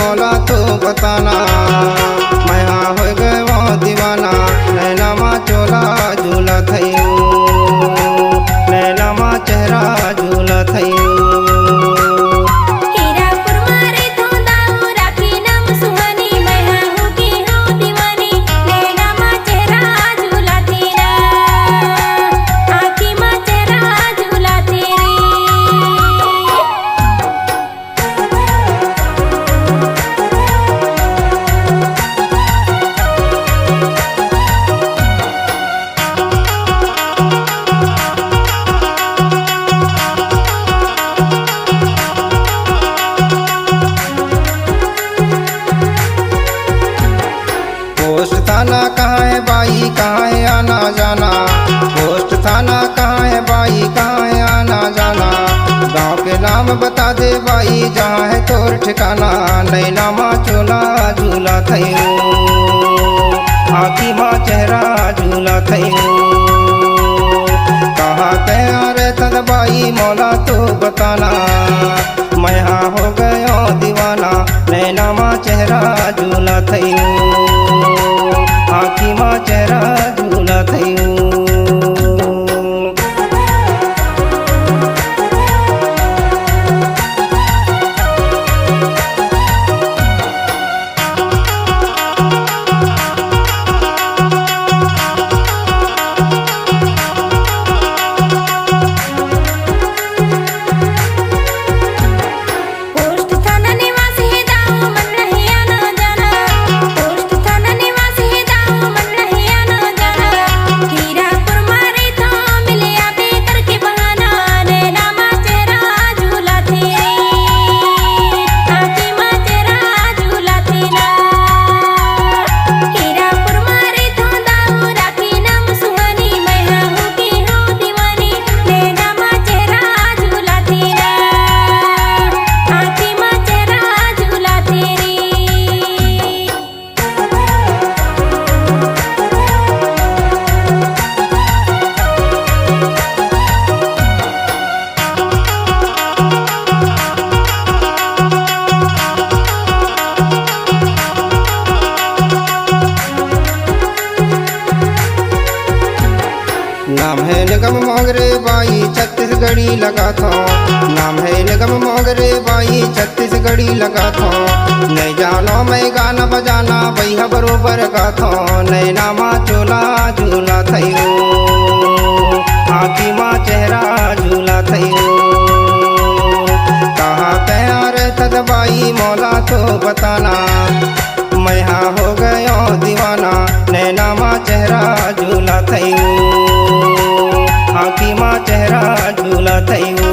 मौला तो बताना, मैं हो गयो दीवाना। नैना माँ चोला झूला थयो, नैना माँ चेहरा झूला थयो। पोस्ट थाना कहाँ है बाई, कहाँ है आना जाना। पोस्ट थाना कहाँ है बाई, कहाँ है आना जाना। गाँव के नाम बता दे बाई, जहाँ है तोर ठिकाना। नैना माँ चोला झूला थयो, आँखी माँ चेहरा झूला थयो। कहाँ तैयार तद बाई मौला तो बताना, मैं हो गयो दीवाना। नैना माँ चेहरा झूला थयो, आँखी माँ चेहरा झूला थयो। नाम है निगम मोगरे बाई छत्तीसगढ़ी लगा था। नाम है निगम मोगरे बाई छत्तीसगढ़ी लगा था। नहीं जानो मैं गाना बजाना भैया बरोबर गा था। नैना माँ चोला झूला थयो, आँखी माँ चेहरा झूला थयो। कहाँ तैयार तद बाई मौला तो बताना, मैं हो गयो दीवाना। नैना माँ चेहरा झूला थयो, आँखी माँ चेहरा झूला थयो।